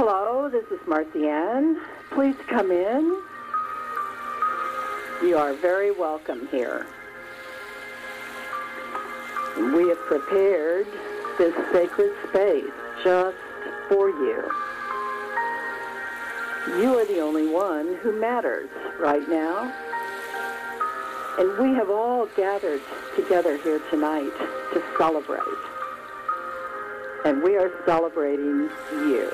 Hello, this is Marcy Ann. Please come in. You are very welcome here. We have prepared this sacred space just for you. You are the only one who matters right now. And we have all gathered together here tonight to celebrate. And we are celebrating you.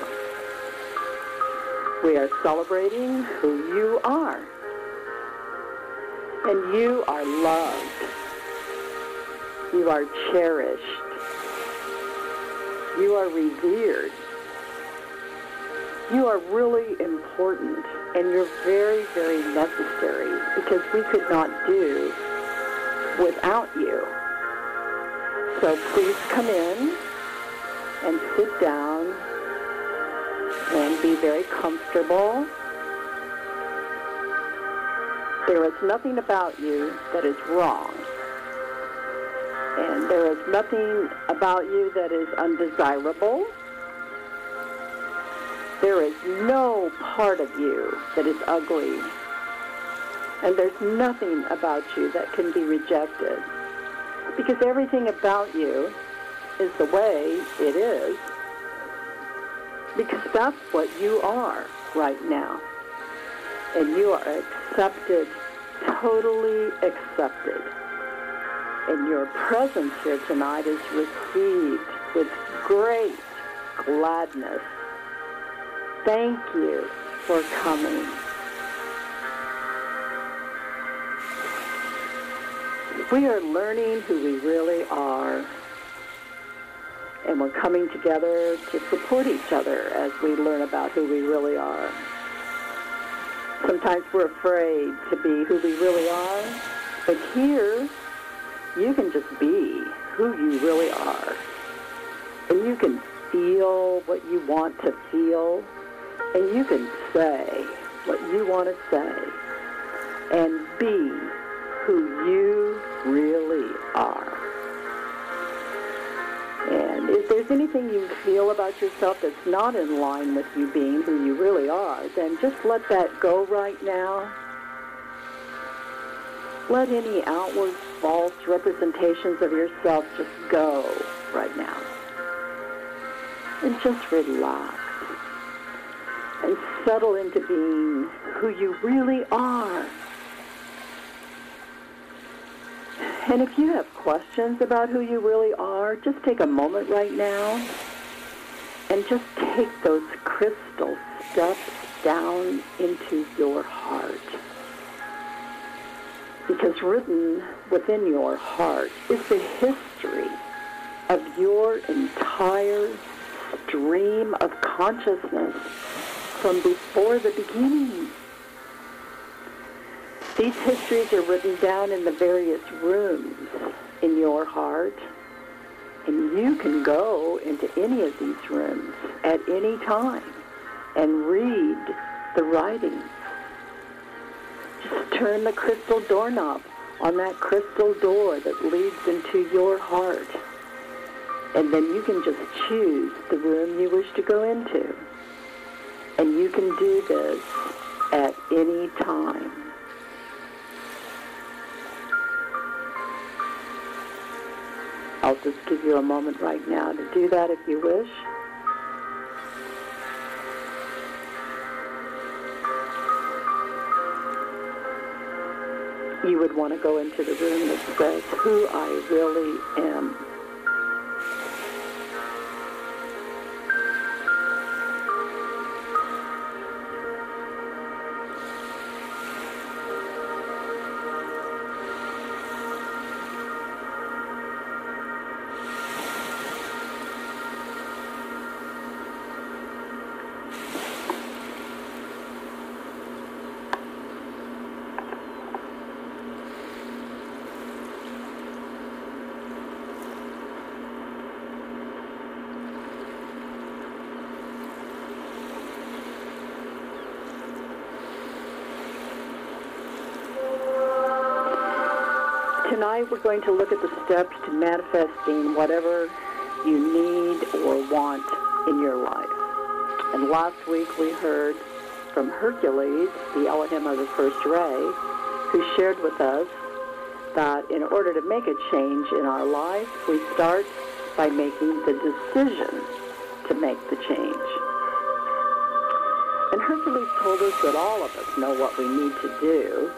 We are celebrating who you are. And you are loved. You are cherished. You are revered. You are really important, and you're very, very necessary because we could not do without you. So please come in and sit down and be very comfortable. There is nothing about you that is wrong. And there is nothing about you that is undesirable. There is no part of you that is ugly. And there's nothing about you that can be rejected. Because everything about you is the way it is. Because that's what you are right now. And you are accepted, totally accepted. And your presence here tonight is received with great gladness. Thank you for coming. We are learning who we really are. And we're coming together to support each other as we learn about who we really are. Sometimes we're afraid to be who we really are. But here, you can just be who you really are. And you can feel what you want to feel. And you can say what you want to say. And be who you really are. And if there's anything you feel about yourself that's not in line with you being who you really are, then just let that go right now. Let any outward false representations of yourself just go right now. And just relax. And settle into being who you really are. And if you have questions about who you really are, just take a moment right now and just take those crystal steps down into your heart. Because written within your heart is the history of your entire stream of consciousness from before the beginning. These histories are written down in the various rooms in your heart, and you can go into any of these rooms at any time and read the writings. Just turn the crystal doorknob on that crystal door that leads into your heart, and then you can just choose the room you wish to go into. And you can do this at any time. I'll just give you a moment right now to do that if you wish. You would want to go into the room that says, who I really am. Tonight we're going to look at the steps to manifesting whatever you need or want in your life. And last week we heard from Hercules, the Elohim of the first ray, who shared with us that in order to make a change in our life, we start by making the decision to make the change. And Hercules told us that all of us know what we need to do.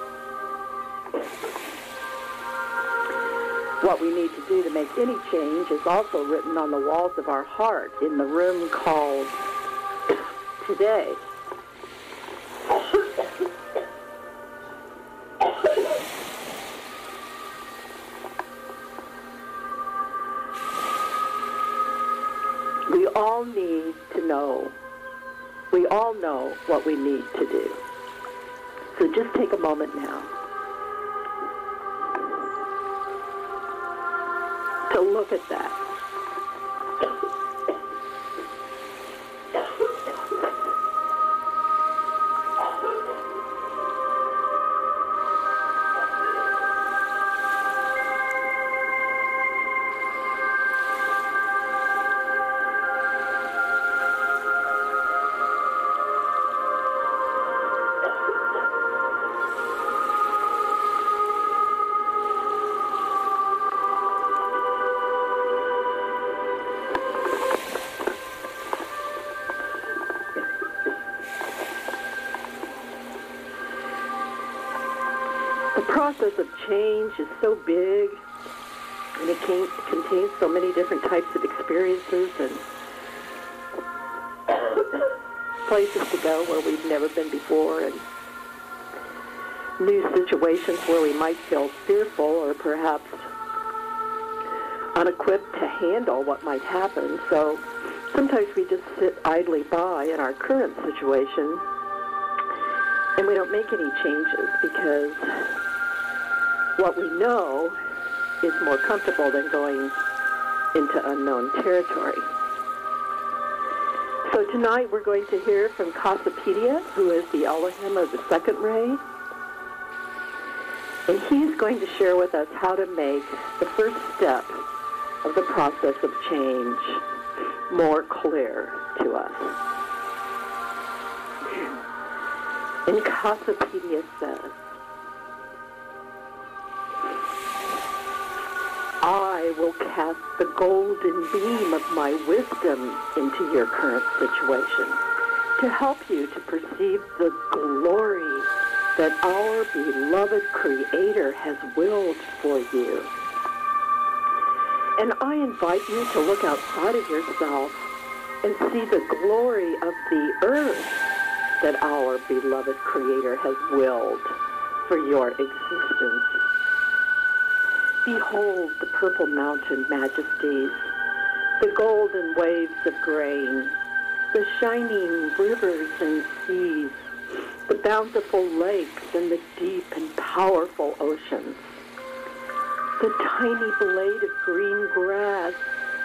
What we need to do to make any change is also written on the walls of our heart in the room called today. We all need to know. We all know what we need to do. So just take a moment now to look at that. The process of change is so big, and it contains so many different types of experiences and places to go where we've never been before, and new situations where we might feel fearful or perhaps unequipped to handle what might happen. So sometimes we just sit idly by in our current situation and we don't make any changes because what we know is more comfortable than going into unknown territory. So tonight we're going to hear from Cassiopeia, who is the Elohim of the second ray. And he's going to share with us how to make the first step of the process of change more clear to us. And Cassiopeia says, I will cast the golden beam of my wisdom into your current situation to help you to perceive the glory that our beloved Creator has willed for you. And I invite you to look outside of yourself and see the glory of the earth that our beloved Creator has willed for your existence. Behold the purple mountain majesties, the golden waves of grain, the shining rivers and seas, the bountiful lakes and the deep and powerful oceans, the tiny blade of green grass,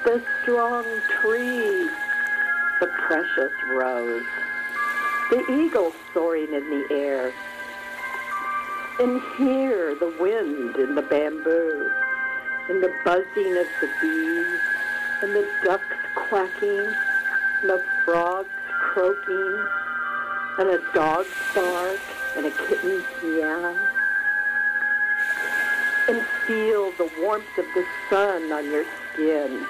the strong tree, the precious rose, the eagle soaring in the air, and hear the wind in the bamboo, and the buzzing of the bees, and the ducks quacking, and the frogs croaking, and a dog's bark, and a kitten's meow. And feel the warmth of the sun on your skin.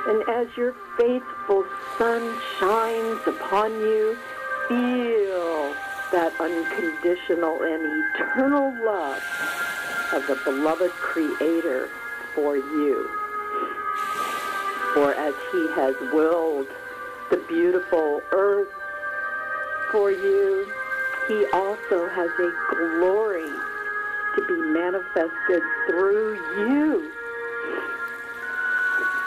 And as your faithful sun shines upon you, feel that unconditional and eternal love of the beloved Creator for you. For as He has willed the beautiful earth for you, He also has a glory to be manifested through you.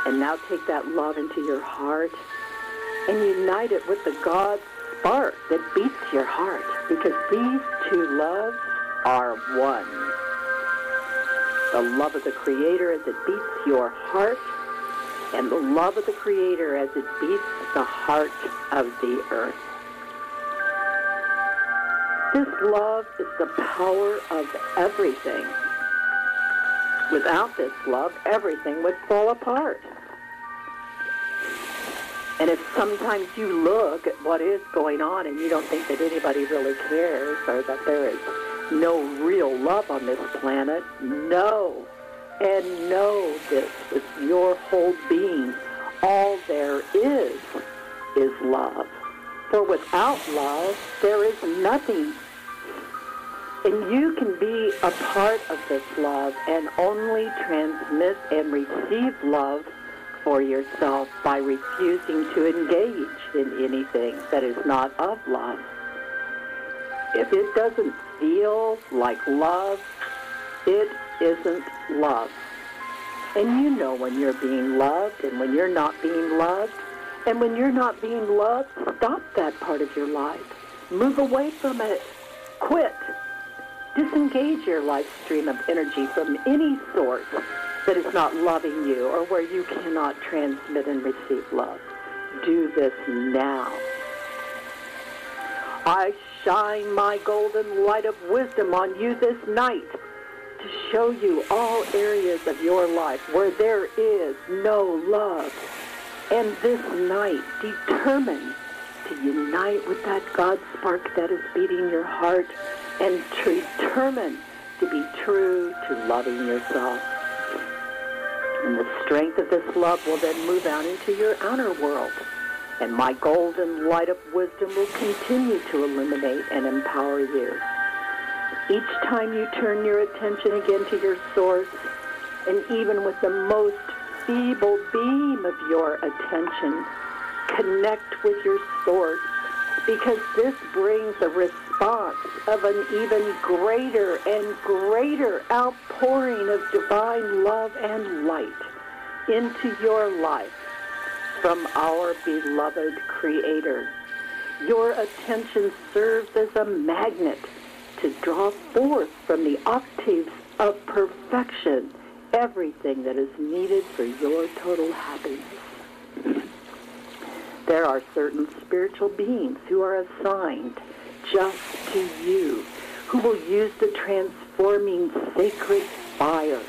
And now take that love into your heart and unite it with the God spark that beats your heart, because these two loves are one. The love of the Creator as it beats your heart, and the love of the Creator as it beats the heart of the earth. This love is the power of everything. Without this love, everything would fall apart. And if sometimes you look at what is going on and you don't think that anybody really cares or that there is no real love on this planet, know and know this with your whole being. All there is love. For without love, there is nothing. And you can be a part of this love and only transmit and receive love for yourself by refusing to engage in anything that is not of love. If it doesn't feel like love, it isn't love. And you know when you're being loved and when you're not being loved. And when you're not being loved, stop that part of your life. Move away from it. Quit. Disengage your life stream of energy from any source that is not loving you or where you cannot transmit and receive love. Do this now. I shine my golden light of wisdom on you this night to show you all areas of your life where there is no love. And this night, determine to unite with that God spark that is beating your heart and determine to be true to loving yourself. And the strength of this love will then move out into your outer world. And my golden light of wisdom will continue to illuminate and empower you. Each time you turn your attention again to your source, and even with the most feeble beam of your attention, connect with your source, because this brings a response of an even greater and greater outpouring of divine love and light into your life from our beloved Creator. Your attention serves as a magnet to draw forth from the octaves of perfection everything that is needed for your total happiness. There are certain spiritual beings who are assigned just to you, who will use the transforming sacred fire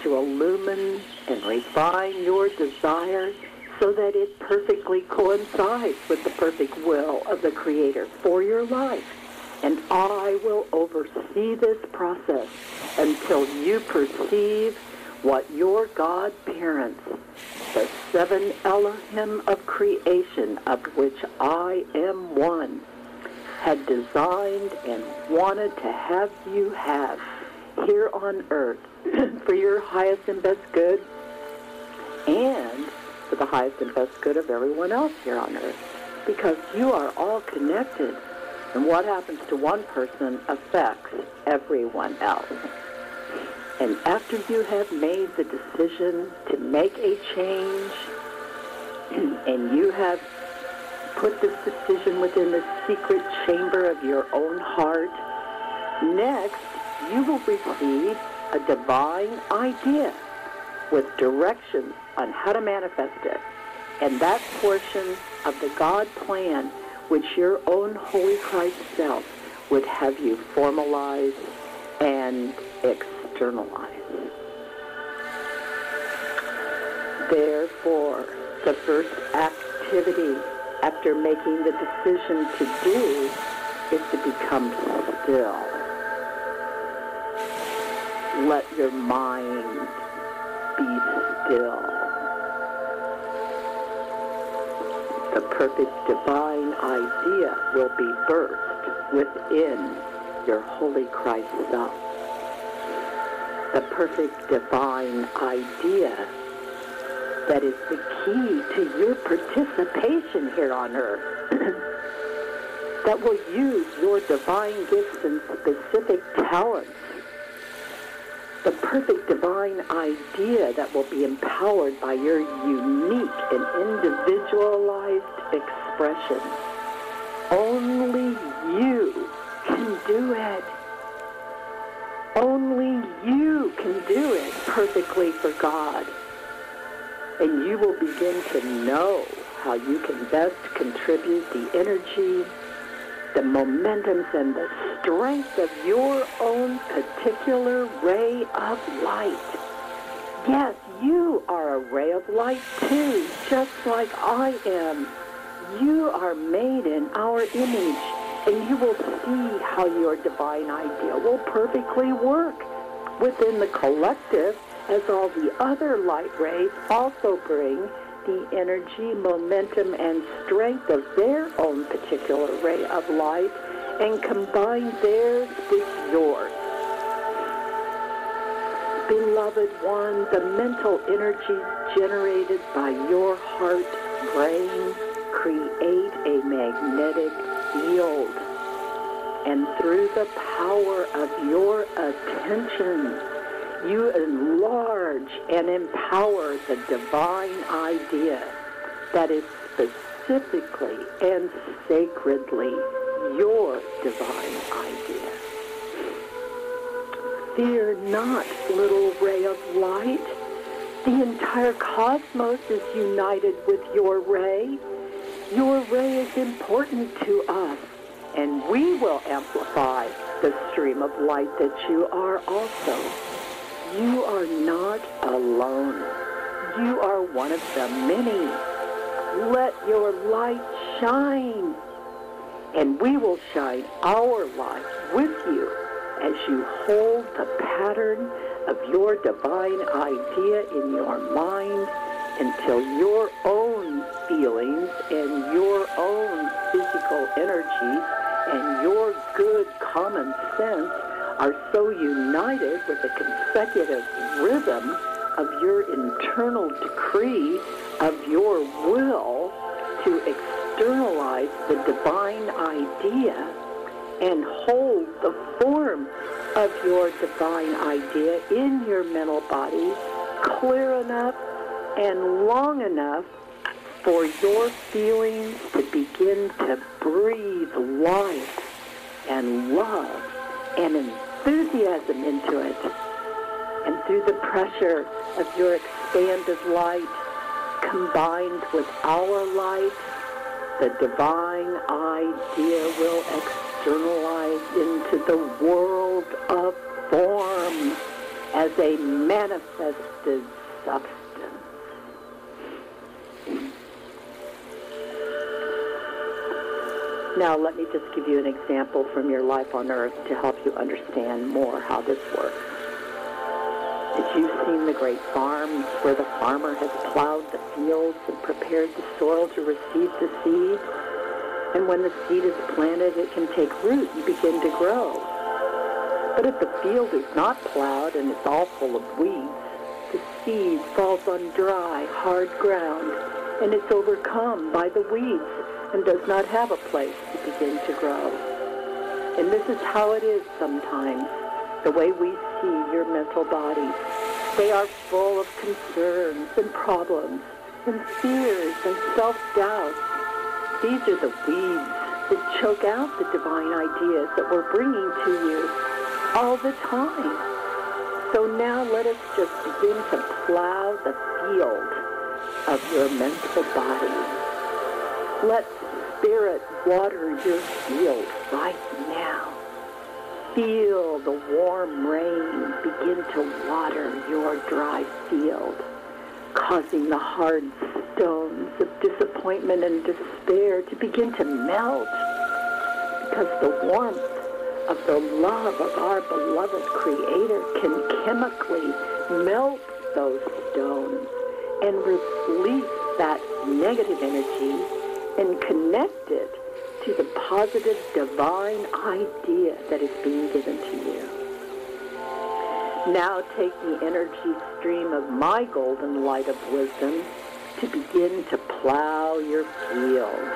to illumine and refine your desire so that it perfectly coincides with the perfect will of the Creator for your life. And I will oversee this process until you perceive what your God parents, the seven Elohim of creation, of which I am one, had designed and wanted to have you have here on earth for your highest and best good and for the highest and best good of everyone else here on earth, because you are all connected, and what happens to one person affects everyone else. And after you have made the decision to make a change, and you have put this decision within the secret chamber of your own heart, next you will receive a divine idea with directions on how to manifest it. And that portion of the God plan which your own Holy Christ self would have you formalize and externalize. Therefore, the first activity after making the decision to do is to become still. Let your mind be still. The perfect divine idea will be birthed within your Holy Christ self. The perfect divine idea that is the key to your participation here on earth, that will use your divine gifts and specific talents. The perfect divine idea that will be empowered by your unique and individualized expression. Only you can do it. Only you can do it perfectly for God. And you will begin to know how you can best contribute the energy, the momentums, and the strength of your own particular ray of light. Yes, you are a ray of light too, just like I am. You are made in our image, and you will see how your divine idea will perfectly work within the collective, as all the other light rays also bring the energy, momentum, and strength of their own particular ray of light and combine theirs with yours. Beloved one, the mental energies generated by your heart brain create a magnetic field. And through the power of your attention, you enlarge and empower the divine idea that is specifically and sacredly your divine idea. Fear not, little ray of light. The entire cosmos is united with your ray. Your ray is important to us, and we will amplify the stream of light that you are also. You are not alone. You are one of the many. Let your light shine, and we will shine our light with you as you hold the pattern of your divine idea in your mind until your own feelings and your own physical energies and your good common sense are so united with the consecutive rhythm of your internal decree of your will to externalize the divine idea and hold the form of your divine idea in your mental body clear enough and long enough for your feelings to begin to breathe life and love and enthusiasm into it. And through the pressure of your expanded light combined with our light, the divine idea will externalize into the world of form as a manifested substance. Now, let me just give you an example from your life on Earth to help you understand more how this works. Have you seen the great farms where the farmer has plowed the fields and prepared the soil to receive the seed? And when the seed is planted, it can take root and begin to grow. But if the field is not plowed and it's all full of weeds, the seed falls on dry, hard ground, and it's overcome by the weeds and does not have a place to begin to grow. And this is how it is sometimes, the way we see your mental bodies. They are full of concerns and problems and fears and self-doubt. These are the weeds that choke out the divine ideas that we're bringing to you all the time. So now let us just begin to plow the field of your mental body. Let Spirit water your field right now. Feel the warm rain begin to water your dry field, causing the hard stones of disappointment and despair to begin to melt, because the warmth of the love of our beloved Creator can chemically melt those stones and release that negative energy and connect it to the positive divine idea that is being given to you. Now take the energy stream of my golden light of wisdom to begin to plow your field.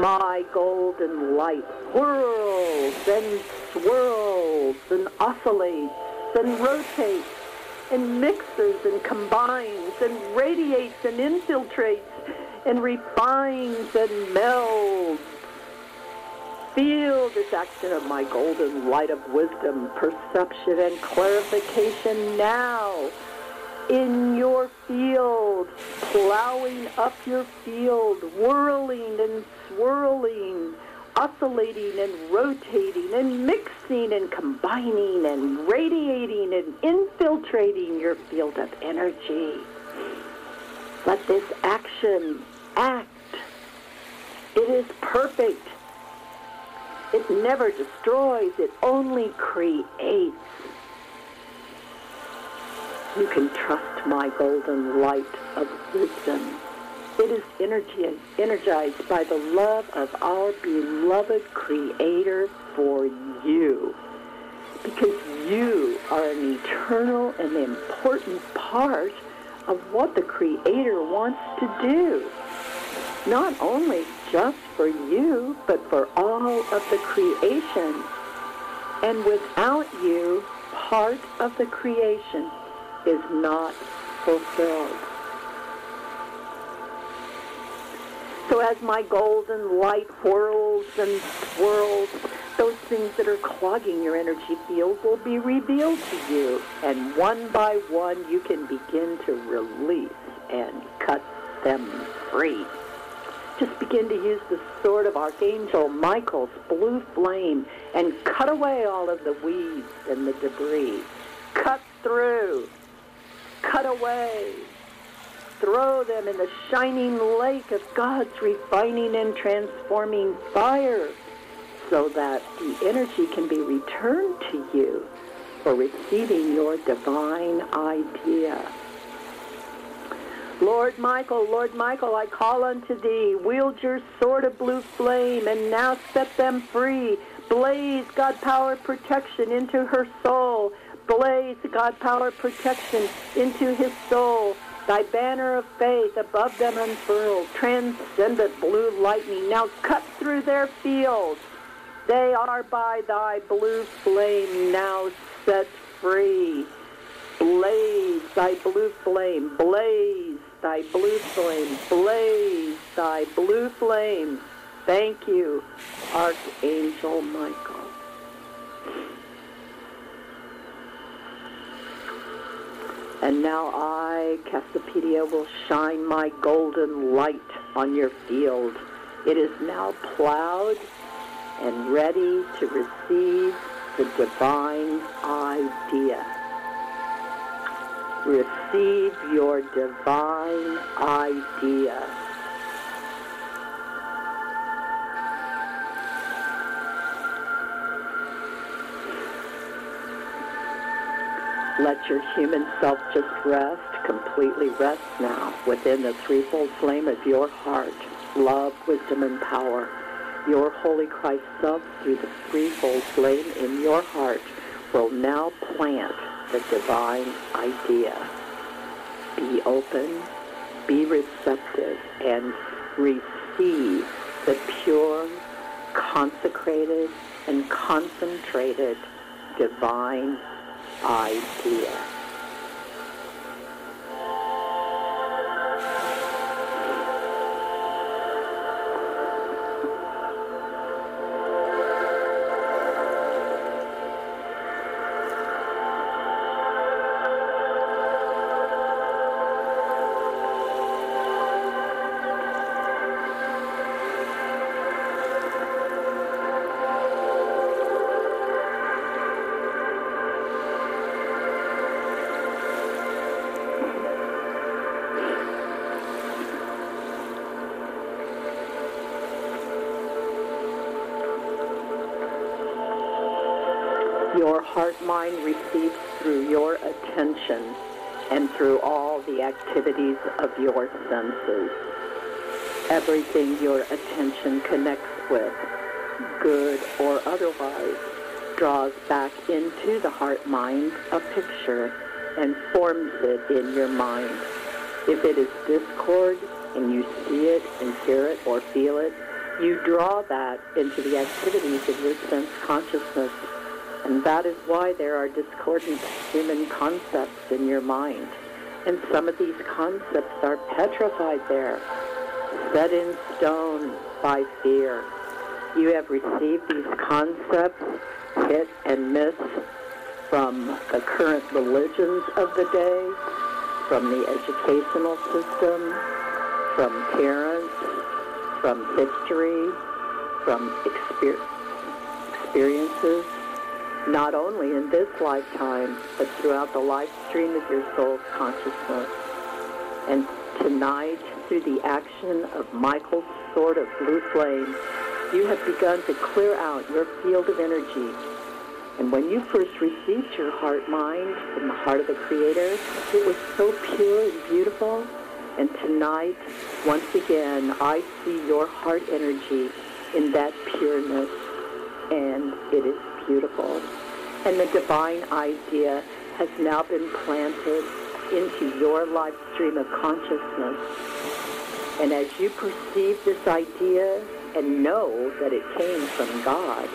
My golden light whirls and swirls and oscillates and rotates and mixes and combines and radiates and infiltrates and refines and melds. Feel this action of my golden light of wisdom, perception, and clarification now in your field, plowing up your field, whirling and swirling, oscillating and rotating and mixing and combining and radiating and infiltrating your field of energy. Let this action act. It is perfect. It never destroys. It only creates. You can trust my golden light of wisdom. It is energized by the love of our beloved Creator for you. Because you are an eternal and important part of what the Creator wants to do. Not only just for you, but for all of the creation. And without you, part of the creation is not fulfilled. So as my golden light whirls and swirls, those things that are clogging your energy field will be revealed to you. And one by one, you can begin to release and cut them free. Just begin to use the sword of Archangel Michael's blue flame and cut away all of the weeds and the debris. Cut through. Cut away. Throw them in the shining lake of God's refining and transforming fire so that the energy can be returned to you for receiving your divine idea. Lord Michael, I call unto thee. Wield your sword of blue flame and now set them free. Blaze God-power protection into her soul. Blaze God-power protection into his soul. Thy banner of faith above them unfurled. Transcendent blue lightning now cut through their fields. They are by thy blue flame now set free. Blaze thy blue flame. Blaze thy blue flame. Blaze thy blue flame. Thank you, Archangel Michael. And now I, Cassiopeia, will shine my golden light on your field. It is now plowed and ready to receive the divine idea. Receive your divine idea. Let your human self just rest, completely rest now within the threefold flame of your heart, love, wisdom, and power. Your Holy Christ self through the threefold flame in your heart will now plant the divine idea. Be open, be receptive, and receive the pure, consecrated, and concentrated divine idea. Your heart-mind receives through your attention and through all the activities of your senses. Everything your attention connects with, good or otherwise, draws back into the heart-mind a picture and forms it in your mind. If it is discord and you see it and hear it or feel it, you draw that into the activities of your sense consciousness. And that is why there are discordant human concepts in your mind. And some of these concepts are petrified there, set in stone by fear. You have received these concepts, hit and miss, from the current religions of the day, from the educational system, from parents, from history, from experiences, not only in this lifetime, but throughout the life stream of your soul's consciousness. And tonight, through the action of Michael's sword of blue flame, you have begun to clear out your field of energy. And when you first received your heart-mind from the heart of the Creator, it was so pure and beautiful. And tonight, once again, I see your heart energy in that pureness, and it is beautiful. And the divine idea has now been planted into your life stream of consciousness. And as you perceive this idea and know that it came from God,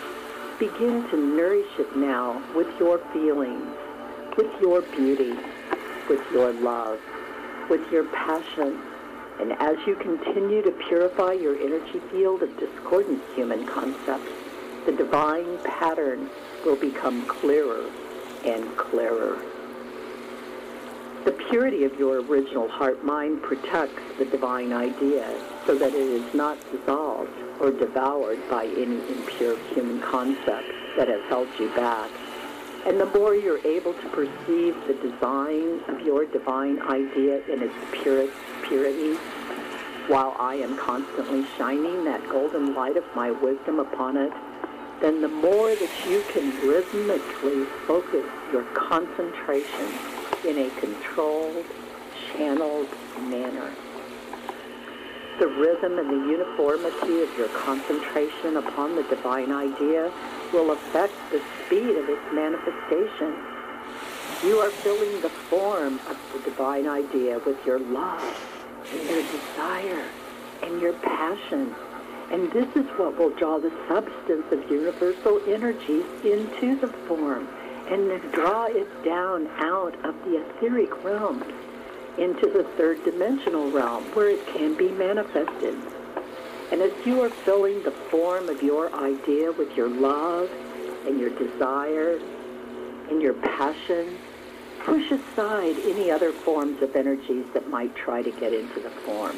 begin to nourish it now with your feelings, with your beauty, with your love, with your passion. And as you continue to purify your energy field of discordant human concepts, the divine pattern will become clearer and clearer. The purity of your original heart-mind protects the divine idea so that it is not dissolved or devoured by any impure human concept that has held you back. And the more you're able to perceive the design of your divine idea in its purest purity, while I am constantly shining that golden light of my wisdom upon it, then the more that you can rhythmically focus your concentration in a controlled, channeled manner. The rhythm and the uniformity of your concentration upon the divine idea will affect the speed of its manifestation. You are filling the form of the divine idea with your love and your desire and your passion. And this is what will draw the substance of universal energies into the form and then draw it down out of the etheric realms into the third dimensional realm where it can be manifested. And as you are filling the form of your idea with your love and your desire and your passion, push aside any other forms of energies that might try to get into the form.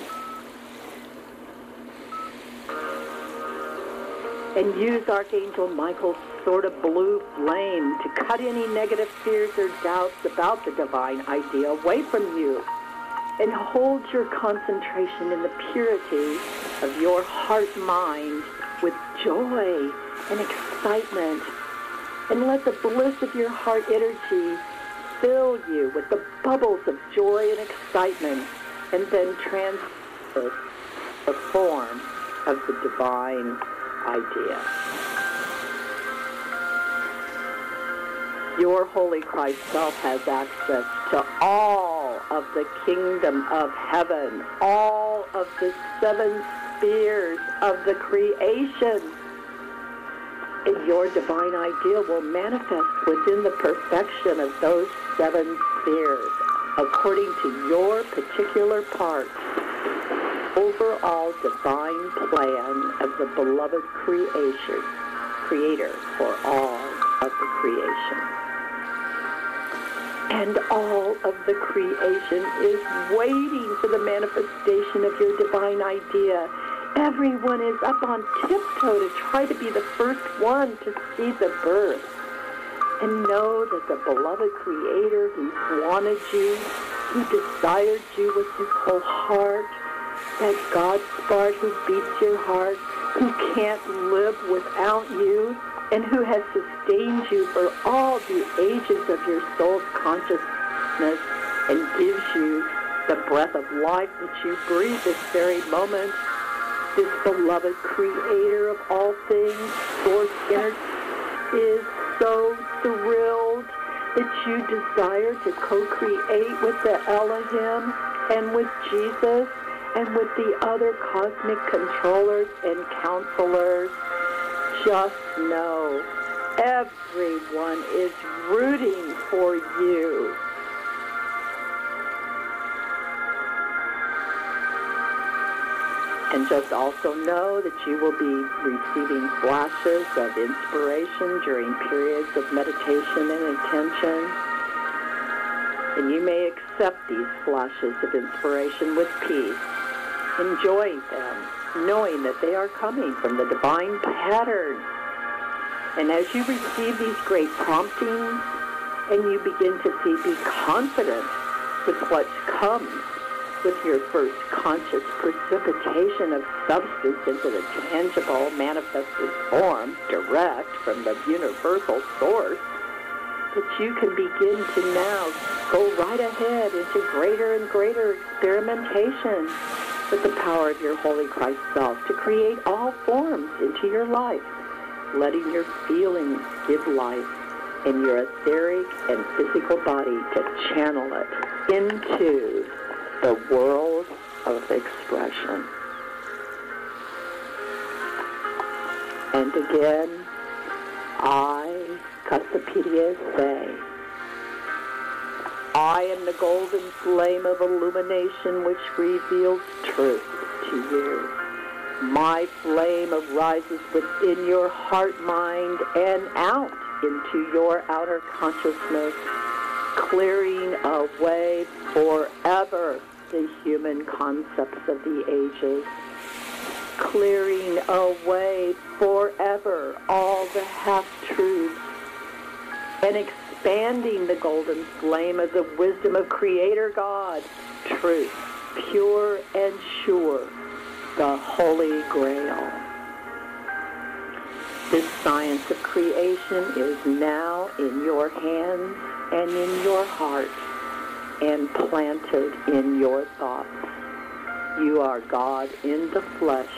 And use Archangel Michael's sword of blue flame to cut any negative fears or doubts about the divine idea away from you. And hold your concentration in the purity of your heart-mind with joy and excitement. And let the bliss of your heart energy fill you with the bubbles of joy and excitement, and then transfer the form of the divine idea. Your Holy Christ Self has access to all of the kingdom of heaven, all of the 7 spheres of the creation. And your divine idea will manifest within the perfection of those 7 spheres, according to your particular part. Overall divine plan of the beloved creator for all of the creation. And all of the creation is waiting for the manifestation of your divine idea. Everyone is up on tiptoe to try to be the first one to see the birth. And know that the beloved Creator who wanted you, who desired you with his whole heart, that God spark who beats your heart, who can't live without you, and who has sustained you for all the ages of your soul's consciousness and gives you the breath of life that you breathe this very moment. This beloved Creator of all things, source energy, is so thrilled that you desire to co-create with the Elohim and with Jesus and with the other cosmic controllers and counselors. Just know, everyone is rooting for you. And just also know that you will be receiving flashes of inspiration during periods of meditation and attention. And you may accept these flashes of inspiration with peace. Enjoy them. knowing that they are coming from the divine pattern. And as you receive these great promptings, and you begin to see, be confident with what comes with your first conscious precipitation of substance into the tangible, manifested form, direct from the universal source, that you can begin to now go right ahead into greater and greater experimentation with the power of your Holy Christ Self to create all forms into your life, letting your feelings give life and your etheric and physical body to channel it into the world of expression. And again, I, Castapedia, say, I am the golden flame of illumination which reveals truth to you. My flame arises within your heart, mind, and out into your outer consciousness, clearing away forever the human concepts of the ages, clearing away forever all the half-truths, and expanding the golden flame of the wisdom of Creator God, truth, pure and sure, the Holy Grail. This science of creation is now in your hands and in your heart and planted in your thoughts. You are God in the flesh,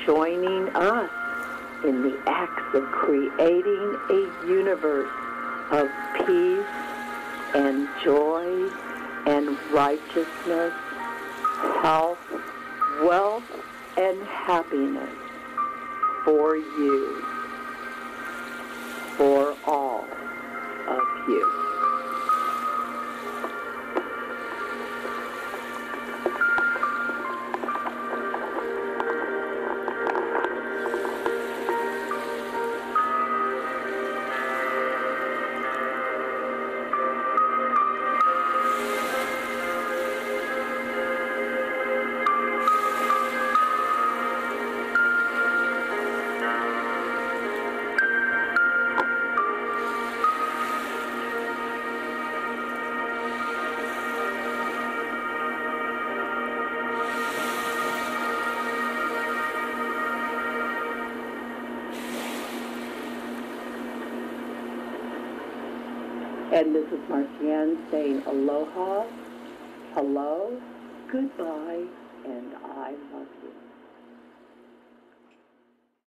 joining us in the acts of creating a universe of peace and joy and righteousness, health, wealth, and happiness for you, for all of you. And this is Marcy saying aloha, hello, goodbye,